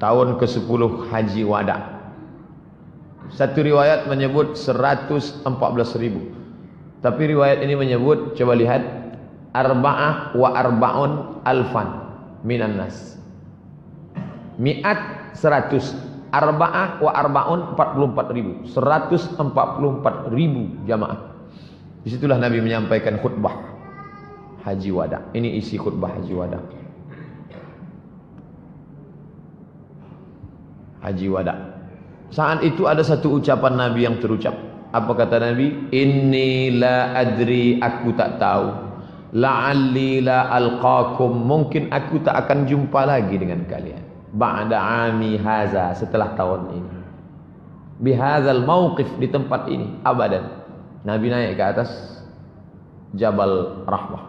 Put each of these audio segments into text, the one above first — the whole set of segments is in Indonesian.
tahun ke-10 Haji Wada. Satu riwayat menyebut 114.000. Tapi riwayat ini menyebut, coba lihat, arba'ah wa arba'un alfan minan nas. Mi'at 100, arba'ah wa arba'un 44.000, 144.000 jamaah. Disitulah Nabi menyampaikan khutbah Haji Wada. Ini isi khutbah Haji Wada. Haji Wada. Saat itu ada satu ucapan Nabi yang terucap. Apa kata Nabi? Inni la adri, aku tak tahu. La'alli la alqakum, mungkin aku tak akan jumpa lagi dengan kalian. Ba'da ami haza, setelah tahun ini. Bihadzal mauqif, di tempat ini, abadan. Nabi naik ke atas Jabal Rahmah.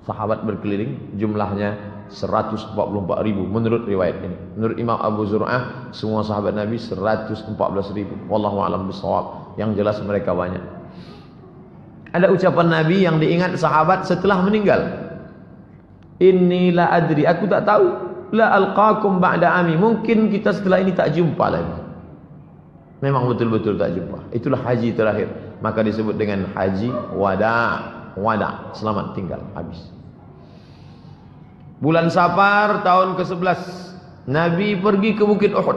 Sahabat berkeliling, jumlahnya 144.000 menurut riwayat ini. Menurut Imam Abu Zur'ah, semua sahabat Nabi 114.000. Wallahu a'lam bishawab. Yang jelas mereka banyak. Ada ucapan Nabi yang diingat sahabat setelah meninggal. Inni la adri, aku tak tahu. La alqakum ba'da ami, mungkin kita setelah ini tak jumpa lagi. Memang betul-betul tak jumpa. Itulah haji terakhir. Maka disebut dengan Haji Wada. Wada, selamat tinggal, habis. Bulan Safar tahun ke-11 Nabi pergi ke Bukit Uhud.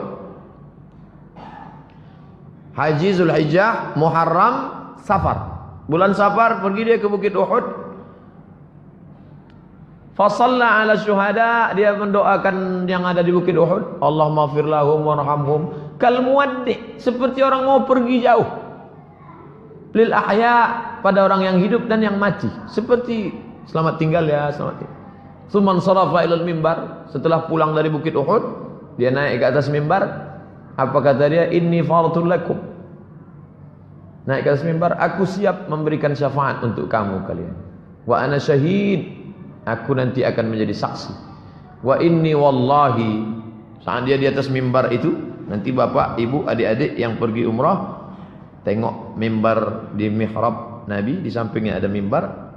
Haji Zulhijjah, Muharram, Safar. Bulan Safar pergi dia ke Bukit Uhud. Fasalla ala syuhada, dia mendoakan yang ada di Bukit Uhud. Allahumma fir lahum warhamhum. Kal muwaddi, seperti orang mau pergi jauh. Lil ahya, pada orang yang hidup dan yang mati. Seperti selamat tinggal ya, selamat tinggal. Tsumman sarafa ilal mimbar, setelah pulang dari Bukit Uhud, dia naik ke atas mimbar. Apa kata dia? Inni faratul lakum. Naik ke atas mimbar, aku siap memberikan syafaat untuk kamu kalian. Wa ana syahid, aku nanti akan menjadi saksi. Wa inni wallahi, saat dia di atas mimbar itu, nanti bapak, ibu, adik-adik yang pergi umrah tengok mimbar di mihrab Nabi, di sampingnya ada mimbar.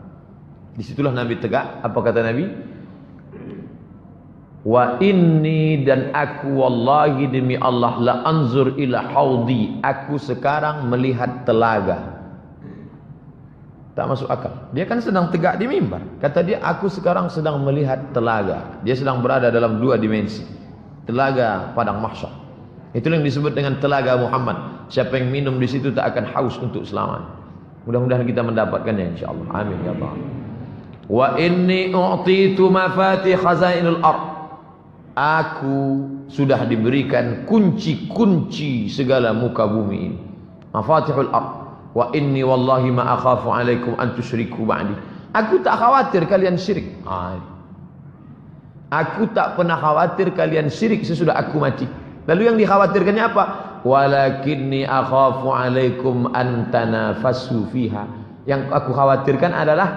Disitulah Nabi tegak. Apa kata Nabi? Wa inni, dan aku wallahi demi Allah, la anzur ila haudi, aku sekarang melihat telaga. Tak masuk akal. Dia kan sedang tegak di mimbar. Kata dia, aku sekarang sedang melihat telaga. Dia sedang berada dalam dua dimensi. Telaga padang mahsyar. Itulah yang disebut dengan telaga Muhammad. Siapa yang minum di situ tak akan haus untuk selamanya. Mudah-mudahan kita mendapatkannya insyaallah. Amin ya Allah. Wa inni u'titu mafatih khazainul ardh. Aku sudah diberikan kunci-kunci segala muka bumi ini. Mafatihul ardh. Wa inni wallahi ma akhafu alaikum an tusyriku ba'di. Aku tak khawatir kalian syirik. Aku tak pernah khawatir kalian syirik sesudah aku mati. Lalu yang dikhawatirkannya apa? Walakinni akhafu alaikum an tanafasu fiha. Yang aku khawatirkan adalah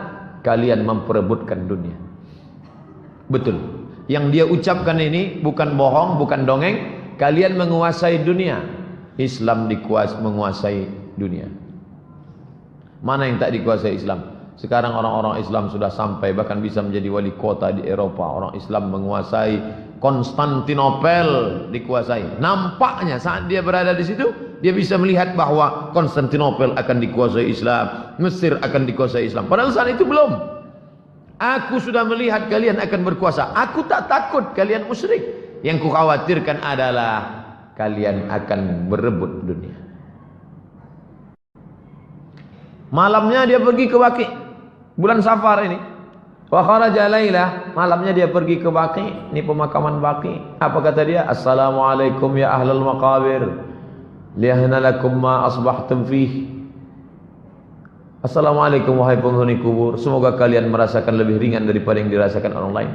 kalian memperebutkan dunia. Betul. Yang dia ucapkan ini bukan bohong, bukan dongeng. Kalian menguasai dunia. Islam menguasai dunia. Mana yang tak dikuasai Islam? Sekarang orang-orang Islam sudah sampai bahkan bisa menjadi wali kota di Eropa. Orang Islam menguasai Konstantinopel, dikuasai. Nampaknya saat dia berada di situ, dia bisa melihat bahwa Konstantinopel akan dikuasai Islam, Mesir akan dikuasai Islam. Padahal saat itu belum. Aku sudah melihat kalian akan berkuasa. Aku tak takut kalian musyrik. Yang ku khawatirkan adalah kalian akan berebut dunia. Malamnya dia pergi ke Baqi. Bulan Safar ini. Wa kharaja lailah, malamnya dia pergi ke Baqi. Ini pemakaman Baqi. Apa kata dia? Assalamualaikum ya ahlal maqabir. Liyahna lakum ma asbahtum fih. Assalamualaikum wahai penghuni kubur. Semoga kalian merasakan lebih ringan daripada yang dirasakan orang lain.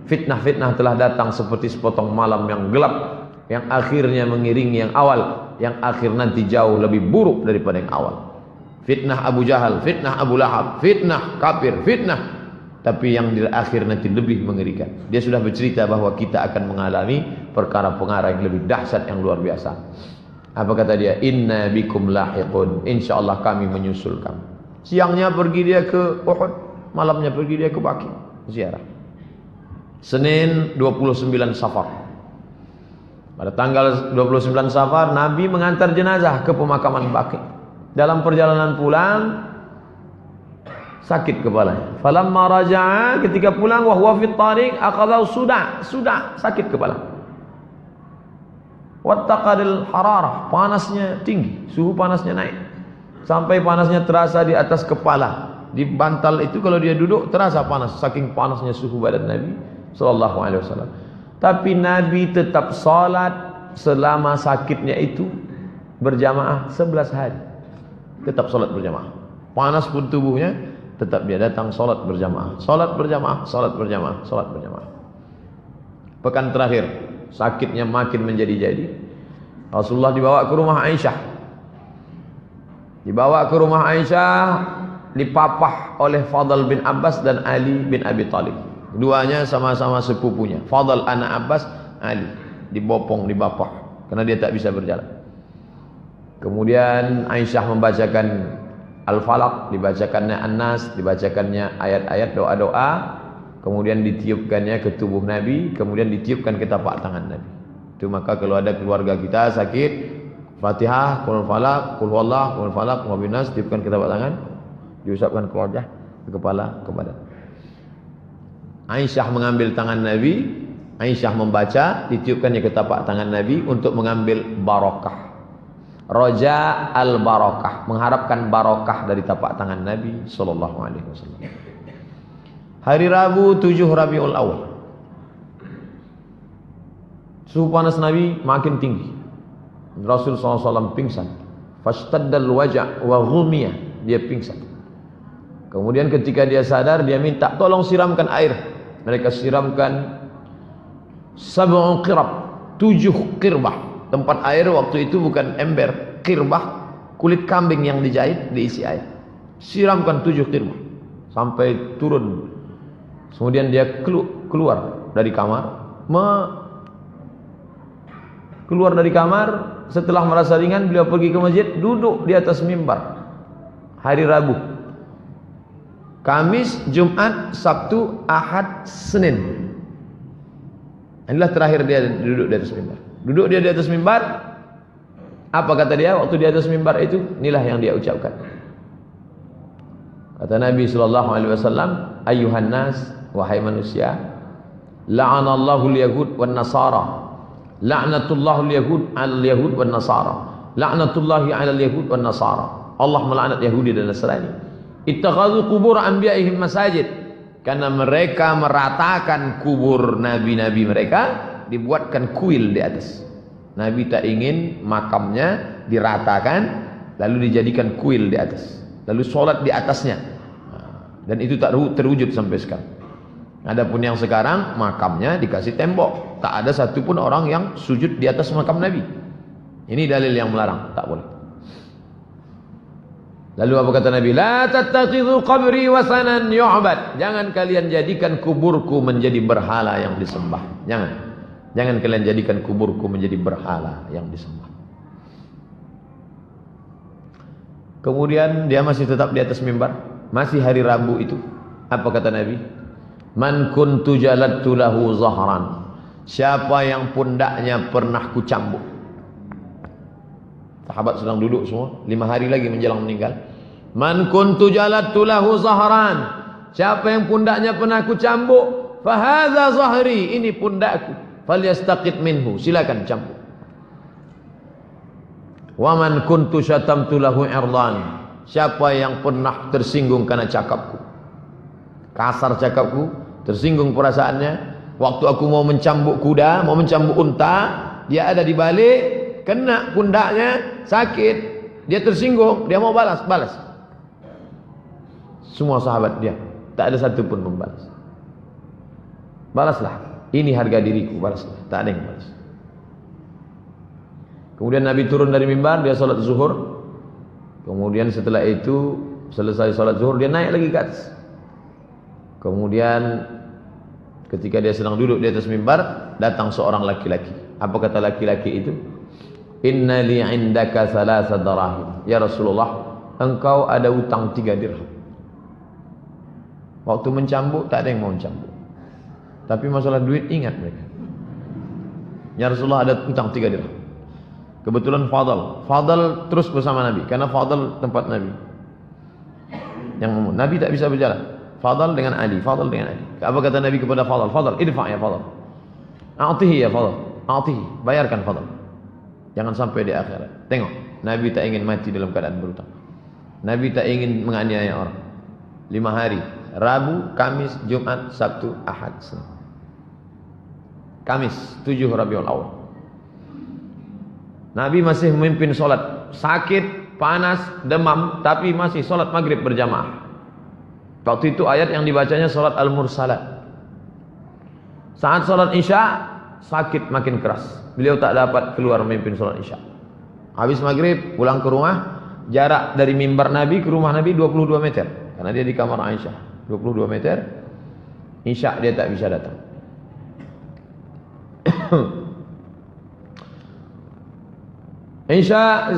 Fitnah-fitnah telah datang seperti sepotong malam yang gelap, yang akhirnya mengiringi yang awal, yang akhir nanti jauh lebih buruk daripada yang awal. Fitnah Abu Jahal, fitnah Abu Lahab, fitnah kafir, fitnah. Tapi yang di akhir nanti lebih mengerikan. Dia sudah bercerita bahwa kita akan mengalami perkara-perkara yang lebih dahsyat, yang luar biasa. Apa kata dia? Inna bikum lahiqun. InsyaAllah kami menyusul kamu. Siangnya pergi dia ke Uhud, malamnya pergi dia ke Baqi ziarah. Senin 29 Safar. Pada tanggal 29 Safar Nabi mengantar jenazah ke pemakaman Baqi. Dalam perjalanan pulang sakit kepalanya. Falamma raja'a, ketika pulang wa huwa fit tariq aqadau sudah sakit kepala. Wattaqadil hararah, panasnya tinggi, suhu panasnya naik. Sampai panasnya terasa di atas kepala. Di bantal itu kalau dia duduk terasa panas, saking panasnya suhu badan Nabi sallallahu alaihi wasallam. Tapi Nabi tetap salat selama sakitnya itu berjamaah 11 hari. Tetap salat berjamaah. Panas pun tubuhnya, tetap dia datang salat berjamaah. Salat berjamaah, salat berjamaah, salat berjamaah. Pekan terakhir sakitnya makin menjadi-jadi. Rasulullah dibawa ke rumah Aisyah. Dibawa ke rumah Aisyah, dipapah oleh Fadl bin Abbas dan Ali bin Abi Thalib. Keduanya sama-sama sepupunya. Fadl anak Abbas, Ali dibopong, dibapah karena dia tak bisa berjalan. Kemudian Aisyah membacakan Al-Falaq, dibacakannya An-Nas, dibacakannya ayat-ayat doa-doa, kemudian ditiupkannya ke tubuh Nabi, kemudian ditiupkan ke tapak tangan Nabi. Itu maka kalau ada keluarga kita sakit, Fatihah, Qul Falaq, Qul Huwallah, Qul Falaq, wa binas, tiupkan ke tapak tangan, diusapkan ke wajah, ke kepala, ke badan. Aisyah mengambil tangan Nabi, Aisyah membaca, ditiupkannya ke tapak tangan Nabi untuk mengambil barokah. Roja al-barakah, mengharapkan barokah dari tapak tangan Nabi sallallahu alaihi wasallam. Hari Rabu 7 Rabiul Awal. Suhu panas Nabi makin tinggi. Rasul sallallahu alaihi wasallam pingsan. Fastaddal waja' wa ghumiyah, dia pingsan. Kemudian ketika dia sadar, dia minta tolong siramkan air. Mereka siramkan 7 qirab, 7 qirbah. Tempat air waktu itu bukan ember, qirbah, kulit kambing yang dijahit diisi air. Siramkan 7 qirbah sampai turun. Kemudian dia keluar dari kamar, keluar dari kamar. Setelah merasa ringan, beliau pergi ke masjid, duduk di atas mimbar. Hari Rabu, Kamis, Jumat, Sabtu, Ahad, Senin. Inilah terakhir dia duduk di atas mimbar. Duduk dia di atas mimbar. Apa kata dia waktu di atas mimbar itu? Inilah yang dia ucapkan. Kata Nabi sallallahu alaihi wasallam, "Ayyuhan nas, wahai manusia, la'anallahu al-yahud wan nasara. La'natullahu al-yahud 'alal yahud wan nasara. La'natullahi 'alal yahud wan nasara." Allah melaknat Yahudi dan Nasrani. Ittakhadhu qubur anbiya'ihim masajid. Karena mereka meratakan kubur nabi-nabi mereka, dibuatkan kuil di atas. Nabi tak ingin makamnya diratakan lalu dijadikan kuil di atas, lalu sholat di atasnya. Dan itu tak terwujud sampai sekarang. Adapun yang sekarang makamnya dikasih tembok, tak ada satupun orang yang sujud di atas makam Nabi. Ini dalil yang melarang, tak boleh. Lalu apa kata Nabi? La tattakhidhu qabri wasanan yu'bad. Jangan kalian jadikan kuburku menjadi berhala yang disembah. Jangan kalian jadikan kuburku menjadi berhala yang disembah. Kemudian dia masih tetap di atas mimbar. Masih hari Rabu itu. Apa kata Nabi? Man kuntu jaladtu lahu zahran. Siapa yang pundaknya pernah kucambuk. Sahabat sedang duduk semua, 5 hari lagi menjelang meninggal. Man kuntu jaladtu lahu zahran. Siapa yang pundaknya pernah kucambuk, fahadza zahri, ini pundakku. Falyastaqit minhu, silakan cambuk. Wa man kuntu syatamtu lahu irdan. Siapa yang pernah tersinggung karena cakapku, kasar cakapku, tersinggung perasaannya, waktu aku mau mencambuk kuda, mau mencambuk unta, dia ada di balik, kena pundaknya, sakit, dia tersinggung, dia mau balas. Semua sahabat dia, tak ada satu pun membalas. Balaslah, ini harga diriku, balaslah. Tak ada yang balas. Kemudian Nabi turun dari mimbar, dia salat zuhur. Kemudian setelah itu selesai salat zuhur, dia naik lagi ke atas. Kemudian ketika dia sedang duduk di atas mimbar, datang seorang laki-laki. Apa kata laki-laki itu? Inna li indaka thalatha darahim. Ya Rasulullah, engkau ada utang 3 dirham. Waktu mencambuk tak ada yang mau mencambuk. Tapi masalah duit ingat mereka. Ya Rasulullah, ada hutang 3 dirham. Kebetulan Fadl terus bersama Nabi, karena Fadl tempat Nabi. Yang Nabi tak bisa berjalan. Fadl dengan Ali. Apa kata Nabi kepada Fadl? Fadl, idfa' ya Fadl. A'tihi ya Fadl. A'tihi, bayarkan Fadl. Jangan sampai di akhirat. Tengok, Nabi tak ingin mati dalam keadaan berhutang. Nabi tak ingin menganiaya orang. 5 hari, Rabu, Kamis, Jumat, Sabtu, Ahad, Senin. Kamis 7 Rabiul Awal. Nabi masih memimpin solat, sakit, panas, demam, tapi masih solat maghrib berjamaah. Waktu itu ayat yang dibacanya solat Al-Mursalat. Saat solat Isya, sakit makin keras. Beliau tak dapat keluar memimpin solat Isya. Habis maghrib, pulang ke rumah. Jarak dari mimbar Nabi ke rumah Nabi 22 meter. Karena dia di kamar Aisyah. 22 meter. Isya dia tak bisa datang. Isya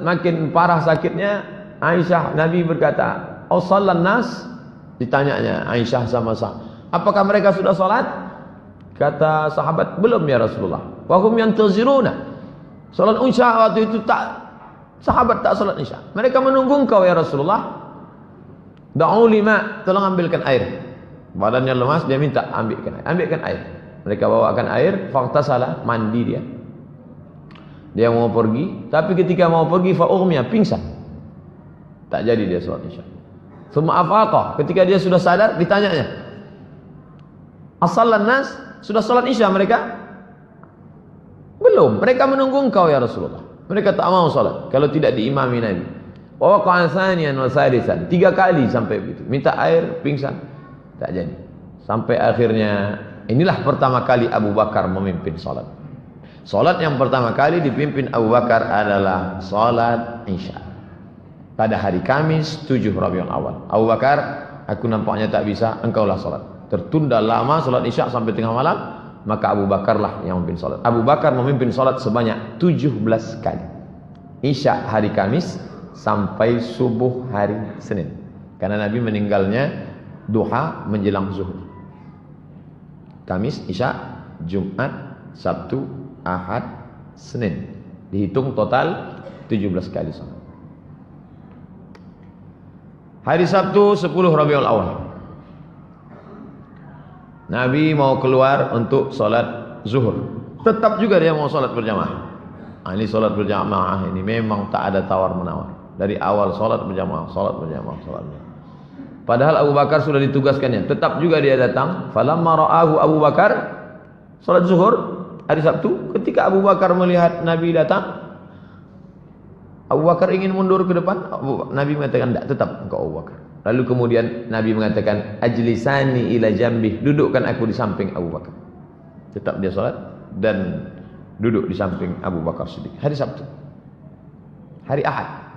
makin parah sakitnya. Aisyah, Nabi berkata, "Oh salat nas?" Ditanyanya Aisyah sama apakah mereka sudah salat? Kata sahabat, "Belum ya Rasulullah." Wa hum yantaziruna. Salat Isya waktu itu sahabat tak salat Isya. Mereka menunggu engkau ya Rasulullah. Da'u lima, tolong ambilkan air. Badannya lemas, dia minta ambilkan air. Mereka bawakan air, faghtasala, mandi dia. Dia mau pergi, tapi ketika mau pergi fa'ughmiya, pingsan. Tak jadi dia salat Isya. Tsumma afaqa, ketika dia sudah sadar, ditanyanya, "As-sallan nas?" Sudah salat Isya mereka? Belum. Mereka menunggu engkau ya Rasulullah. Mereka tak mau salat kalau tidak diimami Nabi. Wa waqa'a tsaniyan wa tsalisan. 3 kali sampai begitu. Minta air, pingsan. Tak jadi. Sampai akhirnya inilah pertama kali Abu Bakar memimpin salat. Salat yang pertama kali dipimpin Abu Bakar adalah salat Isya. Pada hari Kamis 7 Rabiul Awal. Abu Bakar, aku nampaknya tak bisa, engkaulah salat. Tertunda lama salat Isya sampai tengah malam, maka Abu Bakarlah yang memimpin salat. Abu Bakar memimpin salat sebanyak 17 kali. Isya hari Kamis sampai subuh hari Senin. Karena Nabi meninggalnya duha menjelang zuhur. Kamis, Isya, Jumat, Sabtu, Ahad, Senin. Dihitung total 17 kali salat. Hari Sabtu 10 Rabiul Awal. Nabi mau keluar untuk salat zuhur. Tetap juga dia mau salat berjamaah. Ini salat berjamaah ini memang tak ada tawar menawar. Dari awal salat berjamaah. Padahal Abu Bakar sudah ditugaskannya. Tetap juga dia datang. Falamma ra'ahu Abu Bakar salat zuhur hari Sabtu. Ketika Abu Bakar melihat Nabi datang, Abu Bakar ingin mundur ke depan. Nabi mengatakan, "Tidak, tetap engkau Abu Bakar." Lalu kemudian Nabi mengatakan, "Ajlisani ila jambih." Dudukkan aku di samping Abu Bakar. Tetap dia salat dan duduk di samping Abu Bakar Siddiq. Hari Sabtu. Hari Ahad.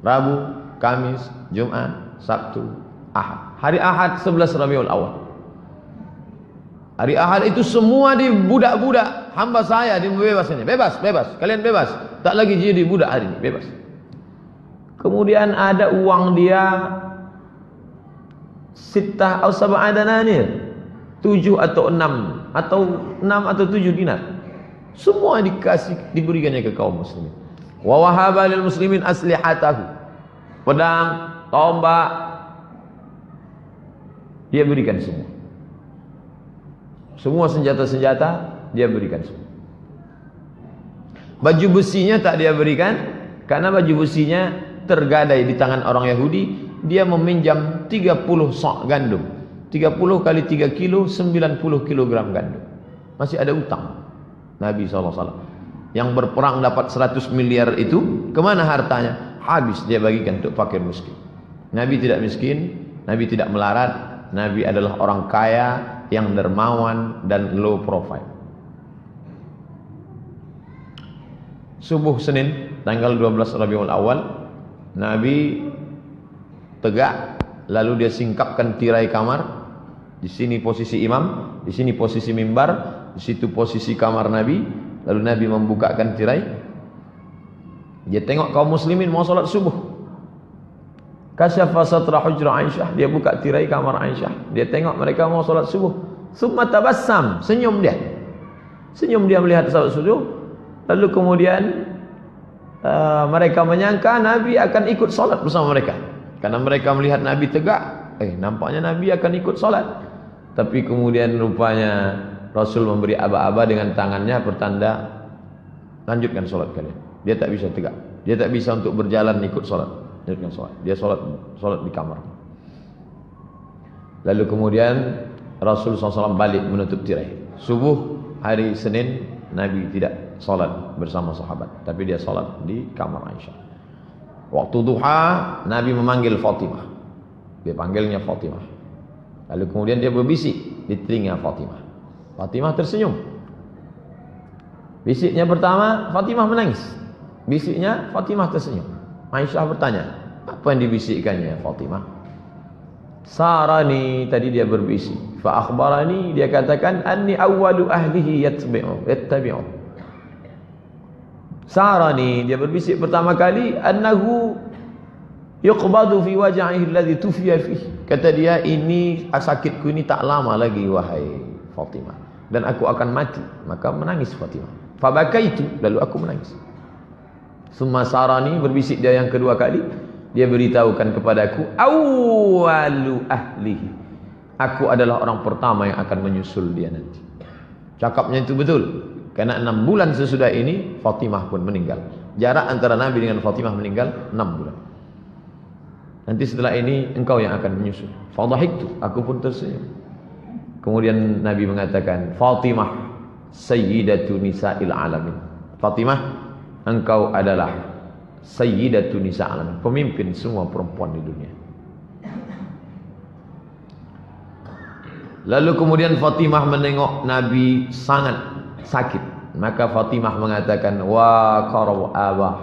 Rabu, Kamis, Jumat, Sabtu, Ahad. Hari Ahad 11 Rabiul Awal. Hari Ahad itu semua di budak-budak hamba saya dibebas ini. Bebas. Kalian bebas. Tak lagi jadi budak hari ini, bebas. Kemudian ada uang dia 6 atau 7 dananir, 7 atau 6 atau 7 dinar. Semua diberikannya ke kaum muslimin. Wa wahaba lil muslimin aslihatahu. Pedang, tombak, dia berikan semua. Semua senjata-senjata dia berikan semua. Baju besinya tak dia berikan, karena baju besinya tergadai di tangan orang Yahudi. Dia meminjam 30 sok gandum. 30 kali 3 kilo, 90 kilogram gandum. Masih ada utang Nabi SAW. Yang berperang dapat 100 miliar itu, kemana hartanya? Habis dia bagikan untuk fakir miskin. Nabi tidak miskin, Nabi tidak melarat. Nabi adalah orang kaya yang dermawan dan low profile. Subuh Senin tanggal 12 Rabiul Awal, Nabi tegak, lalu dia singkapkan tirai kamar. Di sini posisi imam, di sini posisi mimbar, di situ posisi kamar Nabi. Lalu Nabi membukakan tirai. Dia tengok kaum muslimin mau salat subuh. Kasyafa satra hujra Aisyah, dia buka tirai kamar Aisyah. Dia tengok mereka mau salat subuh. Summa tabassam, senyum dia. Senyum dia melihat sahabat sujud. Lalu kemudian mereka menyangka Nabi akan ikut solat bersama mereka. Karena mereka melihat Nabi tegak, nampaknya Nabi akan ikut solat. Tapi kemudian rupanya Rasul memberi aba-aba dengan tangannya pertanda, lanjutkan solat kalian. Dia tak bisa tegak, dia tak bisa untuk berjalan ikut solat. Lanjutkan solat. Dia solat di kamar. Lalu kemudian Rasul SAW balik menutup tirai. Subuh hari Senin Nabi tidak solat bersama sahabat, tapi dia solat di kamar Aisyah. Waktu duha Nabi memanggil Fatimah. Dia panggilnya Fatimah. Lalu kemudian dia berbisik di telinga Fatimah. Fatimah tersenyum. Bisiknya pertama, Fatimah menangis. Bisiknya, Fatimah tersenyum. Aisyah bertanya, apa yang dibisikkannya Fatimah? Sarani, tadi dia berbisik. Fa akhbarani, dia katakan, anni awwalu ahlihi yattabi'u. Sarani, dia berbisik pertama kali, annahu yuqbadu fi waj'ihi alladhi tufiya fihi. Kata dia, ini sakitku ini tak lama lagi wahai Fatimah, dan aku akan mati. Maka menangis Fatimah. Fabakaitu, lalu aku menangis. Summa sarani, berbisik dia yang kedua kali, dia beritahukan kepadaku, awwalu ahlihi, aku adalah orang pertama yang akan menyusul dia nanti. Cakapnya itu betul. Karena 6 bulan sesudah ini Fatimah pun meninggal. Jarak antara Nabi dengan Fatimah meninggal 6 bulan. Nanti setelah ini engkau yang akan menyusul. Fadhahiktu, aku pun tersenyum. Kemudian Nabi mengatakan, Fatimah sayyidatu nisa'il alamin. Fatimah, engkau adalah sayyidatu nisa'il alamin, pemimpin semua perempuan di dunia. Lalu kemudian Fatimah menengok Nabi sangat sakit. Maka Fatimah mengatakan, wa qarab abah,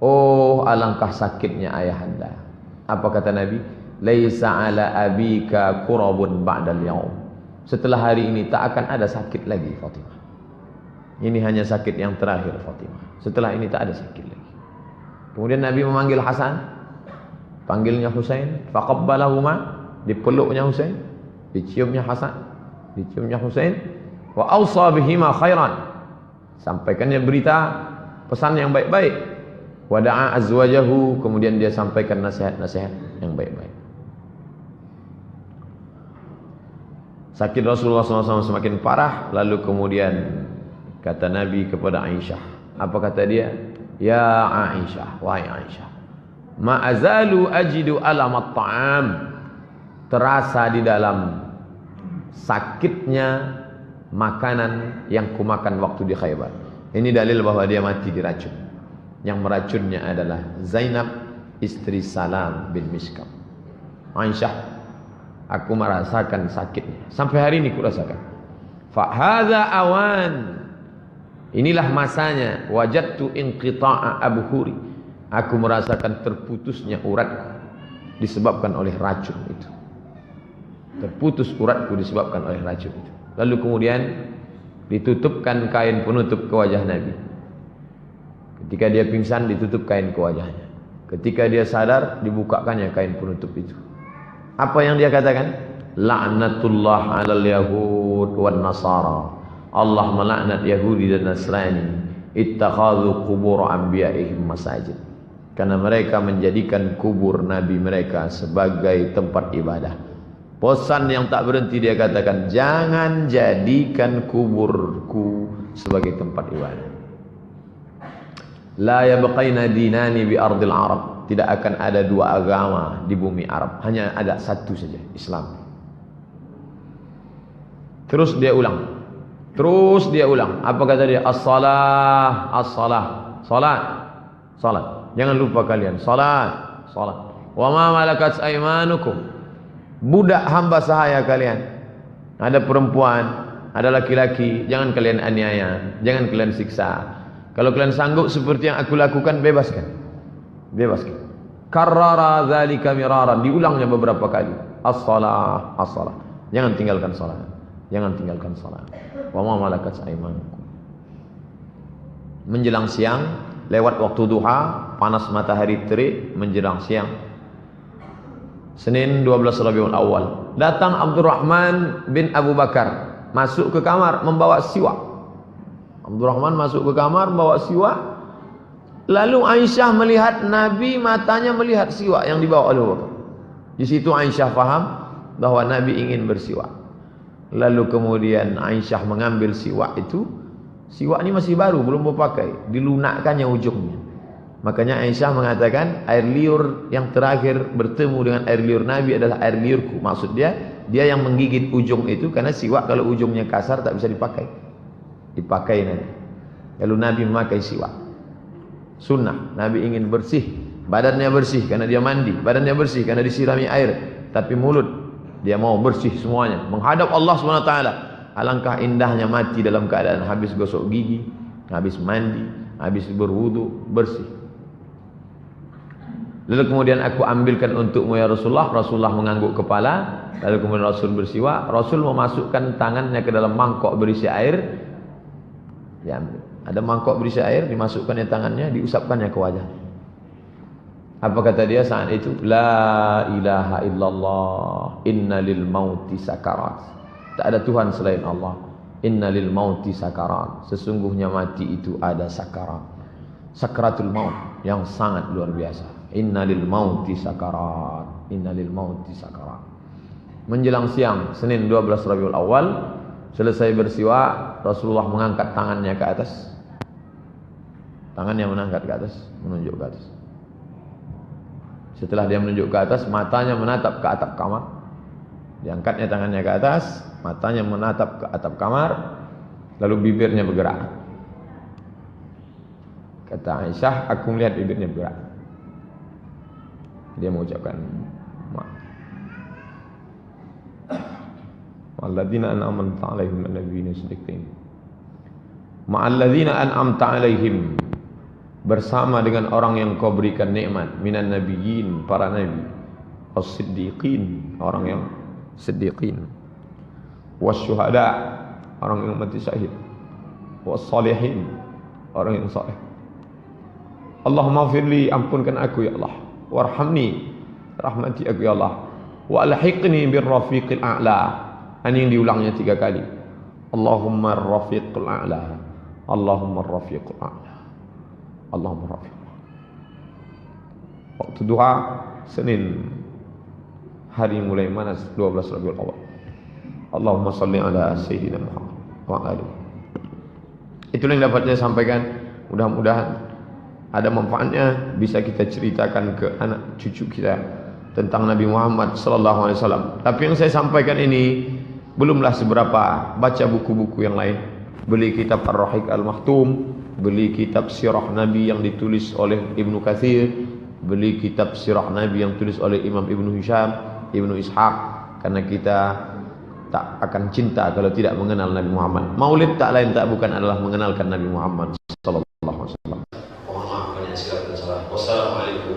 oh alangkah sakitnya ayahanda. Apa kata Nabi? Laisa ala abika kurabun ba'dal yaum. Setelah hari ini tak akan ada sakit lagi Fatimah. Ini hanya sakit yang terakhir Fatimah. Setelah ini tak ada sakit lagi. Kemudian Nabi memanggil Hasan, panggilnya Husain, faqabbalahuma, dipeluknya Husain, diciumnya Hasan, diciumnya Husain, wa awsa bihima khairan, sampaikannya berita pesan yang baik-baik, wa da'a azwajahu, kemudian dia sampaikan nasihat-nasihat yang baik-baik. Sakit Rasulullah SAW semakin parah. Lalu kemudian kata Nabi kepada Aisyah, apa kata dia? Ya Aisyah, wahai Aisyah, ma azalu ajidu alamat ta'am, terasa di dalam sakitnya makanan yang kumakan waktu di Khaybar. Ini dalil bahwa dia mati diracun. Yang meracunnya adalah Zainab, istri Salam bin Mishkam. Aisyah, aku merasakan sakitnya. Sampai hari ini kurasakan. Fa hadza awan, inilah masanya. Wajadtu inqita'a abhuri, aku merasakan terputusnya uratku disebabkan oleh racun itu. Terputus uratku disebabkan oleh racun itu. Lalu kemudian ditutupkan kain penutup ke wajah Nabi. Ketika dia pingsan, ditutup kain ke wajahnya. Ketika dia sadar, dibukakannya kain penutup itu. Apa yang dia katakan? La'natullah 'alal yahud wan nasara. Allah melaknat Yahudi dan Nasrani. Ittakhadhu qubur anbiya'ihim masajid. Karena mereka menjadikan kubur nabi mereka sebagai tempat ibadah. Pesan yang tak berhenti dia katakan, jangan jadikan kuburku sebagai tempat ibadah. La yabqaina dinani bi ardil Arab, tidak akan ada dua agama di bumi Arab, hanya ada satu saja, Islam. Terus dia ulang. Apa kata dia? As-salah, as-salah, salat, salat. Jangan lupa kalian, salat, salat. Wa ma malakat aymanukum, budak hamba sahaya kalian. Ada perempuan, ada laki-laki, jangan kalian aniaya, jangan kalian siksa. Kalau kalian sanggup seperti yang aku lakukan, bebaskan. Bebaskan. Karrara dzalika miraran, diulangnya beberapa kali. As-salah, as-salah. Jangan tinggalkan salat. Jangan tinggalkan salat. Wa ma malakat aymanukum. Menjelang siang, lewat waktu duha, panas matahari terik, menjelang siang, Senin 12 Rabiul Awal, datang Abdurrahman bin Abu Bakar, masuk ke kamar membawa siwak, Abdurrahman masuk ke kamar bawa siwak. Lalu Aisyah melihat Nabi, matanya melihat siwak yang dibawa oleh Abu Bakar. Di situ Aisyah faham bahwa Nabi ingin bersiwak. Lalu kemudian Aisyah mengambil siwak itu. Siwak ini masih baru, belum berpakai, dilunakkannya ujungnya. Makanya Aisyah mengatakan air liur yang terakhir bertemu dengan air liur Nabi adalah air liurku. Maksud dia yang menggigit ujung itu, karena siwak kalau ujungnya kasar tak bisa dipakai. Dipakai nanti. Lalu Nabi memakai siwak. Sunnah, Nabi ingin bersih, badannya bersih karena dia mandi, badannya bersih karena disirami air, tapi mulut dia mau bersih semuanya, menghadap Allah SWT. Alangkah indahnya mati dalam keadaan habis gosok gigi, habis mandi, habis berwudu, bersih. Lalu kemudian aku ambilkan untukmu ya Rasulullah. Rasulullah mengangguk kepala. Lalu kemudian Rasul bersiwak. Rasul memasukkan tangannya ke dalam mangkok berisi air. Diambil. Ada mangkok berisi air, dimasukkannya tangannya, diusapkannya ke wajah. Apa kata dia saat itu? La ilaha illallah, inna lil mauti sakarat. Tak ada Tuhan selain Allah. Inna lil mauti sakarat. Sesungguhnya mati itu ada sakarat. Sakaratul maut yang sangat luar biasa. Inna lil mauti sakarat. Inna lil mauti sakarat. Menjelang siang Senin 12 Rabiul Awal, selesai bersiwak, Rasulullah mengangkat tangannya ke atas. Tangannya menangkat ke atas, menunjuk ke atas. Setelah dia menunjuk ke atas, matanya menatap ke atap kamar. Diangkatnya tangannya ke atas, matanya menatap ke atap kamar, lalu bibirnya bergerak. Kata Aisyah, aku melihat bibirnya bergerak. Dia mengucapkan Ma'alladzina an'amta 'alaihim an-nabiyyin siddiqin. Ma'alladzina an'amta 'alaihim, bersama dengan orang yang kau berikan nikmat, minan nabiyyin, para nabi, as-siddiqin, orang yang siddiqin, wasyuhada, orang yang mati syahid, was-salihin, orang yang saleh. Allahumma firli, ampunkan aku ya Allah, warhamni, rahmati aku ya Allah, wa alhiqni birrafiqil a'la. Ini yang diulangnya 3 kali. Allahumma rafiqul a'la, Allahumma rafiqul a'la, Allahumma rafiqul a'la. Waktu duha Senin, hari mulai manas 12 Rabiul Awal. Allahumma salli ala Sayyidina Muhammad wa alihi. Itulah yang dapat saya sampaikan. Mudah-mudahan ada manfaatnya, bisa kita ceritakan ke anak cucu kita tentang Nabi Muhammad sallallahu alaihi wasallam. Tapi yang saya sampaikan ini belumlah seberapa. Baca buku-buku yang lain. Beli kitab Ar-Rahiq Al-Maktum, beli kitab Sirah Nabi yang ditulis oleh Ibnu Katsir, beli kitab Sirah Nabi yang ditulis oleh Imam Ibnu Hisham, Ibnu Ishaq, karena kita tak akan cinta kalau tidak mengenal Nabi Muhammad. Maulid tak lain tak bukan adalah mengenalkan Nabi Muhammad sallallahu alaihi wasallam. Mohon maaf banyak silap dan salah. Wassalamualaikum